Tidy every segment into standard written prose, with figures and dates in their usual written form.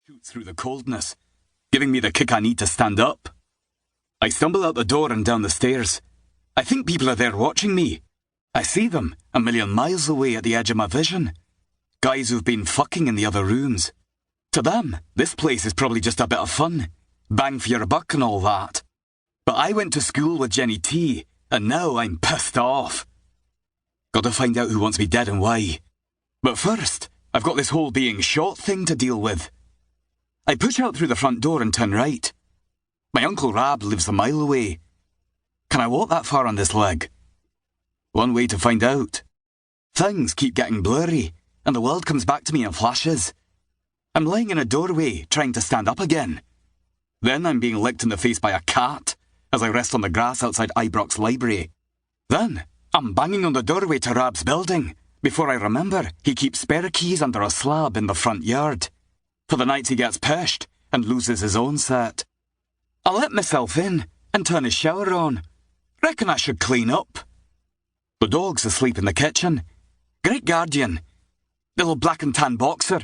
shoots through the coldness, giving me the kick I need to stand up. I stumble out the door and down the stairs. I think people are there watching me. I see them a million miles away at the edge of my vision. Guys who've been fucking in the other rooms. To them, this place is probably just a bit of fun. Bang for your buck and all that. But I went to school with Jenny T, and now I'm pissed off. Got to find out who wants me dead and why. But first, I've got this whole being shot thing to deal with. I push out through the front door and turn right. My Uncle Rab lives a mile away. Can I walk that far on this leg? One way to find out. Things keep getting blurry, and the world comes back to me in flashes. I'm lying in a doorway, trying to stand up again. Then I'm being licked in the face by a cat, as I rest on the grass outside Ibrox Library. Then, I'm banging on the doorway to Rab's building. Before I remember, he keeps spare keys under a slab in the front yard. For the nights he gets peshed and loses his own set. I let myself in and turn his shower on. Reckon I should clean up. The dog's asleep in the kitchen. Great guardian. Little black and tan boxer.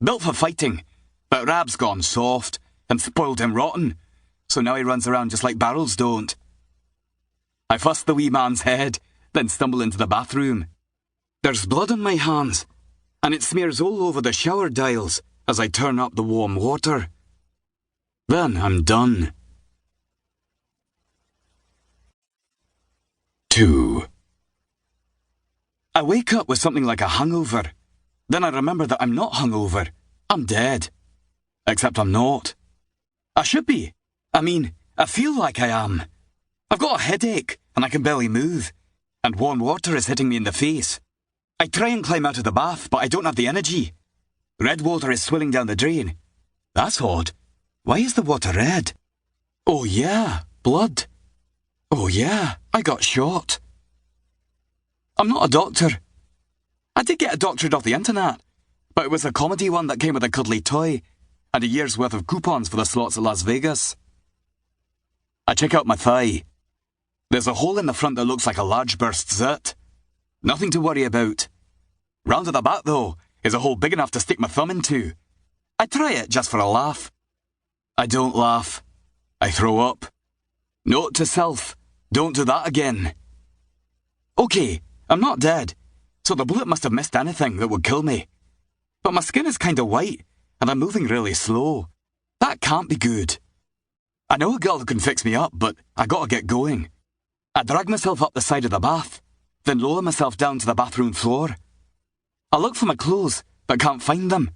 Built for fighting. But Rab's gone soft and spoiled him rotten. So now he runs around just like barrels don't. I fuss the wee man's head, then stumble into the bathroom. There's blood on my hands, and it smears all over the shower dials as I turn up the warm water. Then I'm done. 2. I wake up with something like a hangover. Then I remember that I'm not hungover. I'm dead. Except I'm not. I should be. I mean, I feel like I am. I've got a headache, and I can barely move. And warm water is hitting me in the face. I try and climb out of the bath, but I don't have the energy. Red water is swilling down the drain. That's odd. Why is the water red? Oh yeah, blood. Oh yeah, I got shot. I'm not a doctor. I did get a doctorate off the internet, but it was a comedy one that came with a cuddly toy and a year's worth of coupons for the slots at Las Vegas. I check out my thigh. There's a hole in the front that looks like a large burst zit. Nothing to worry about. Round at the back, though, is a hole big enough to stick my thumb into. I try it just for a laugh. I don't laugh. I throw up. Note to self, don't do that again. Okay, I'm not dead, so the bullet must have missed anything that would kill me. But my skin is kind of white, and I'm moving really slow. That can't be good. I know a girl who can fix me up, but I gotta get going. I drag myself up the side of the bath, then lower myself down to the bathroom floor. I look for my clothes, but can't find them.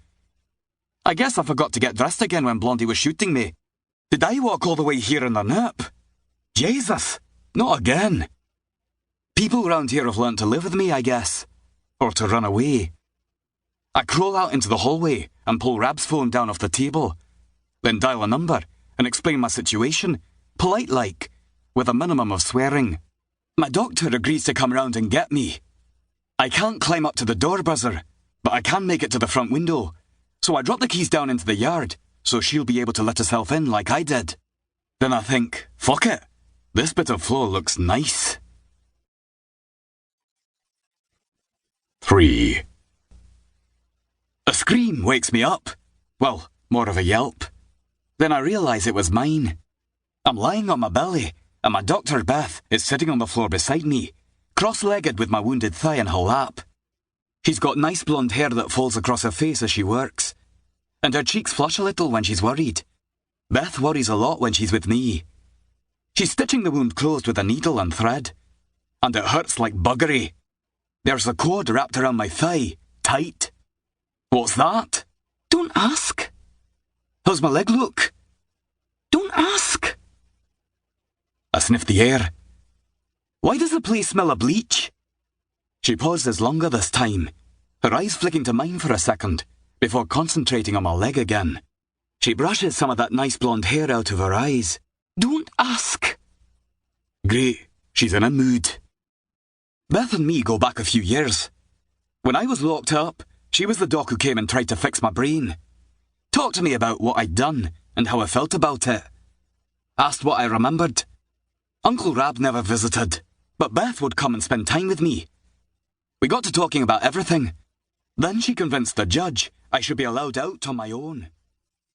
I guess I forgot to get dressed again when Blondie was shooting me. Did I walk all the way here in the nip? Jesus, not again. People around here have learnt to live with me, I guess. Or to run away. I crawl out into the hallway and pull Rab's phone down off the table. Then dial a number and explain my situation, polite-like, with a minimum of swearing. My doctor agrees to come round and get me. I can't climb up to the door buzzer, but I can make it to the front window. So I drop the keys down into the yard, so she'll be able to let herself in like I did. Then I think, fuck it, this bit of floor looks nice. 3. A scream wakes me up. Well, more of a yelp. Then I realise it was mine. I'm lying on my belly, and my doctor Beth is sitting on the floor beside me, cross-legged with my wounded thigh in her lap. She's got nice blonde hair that falls across her face as she works, and her cheeks flush a little when she's worried. Beth worries a lot when she's with me. She's stitching the wound closed with a needle and thread, and it hurts like buggery. There's a cord wrapped around my thigh, tight. What's that? Don't ask. How's my leg look? Don't ask. I sniff the air. Why does the place smell of bleach? She pauses longer this time, her eyes flicking to mine for a second, before concentrating on my leg again. She brushes some of that nice blonde hair out of her eyes. Don't ask. Great, she's in a mood. Beth and me go back a few years. When I was locked up, she was the doc who came and tried to fix my brain. Talked to me about what I'd done and how I felt about it. Asked what I remembered. Uncle Rab never visited, but Beth would come and spend time with me. We got to talking about everything. Then she convinced the judge I should be allowed out on my own.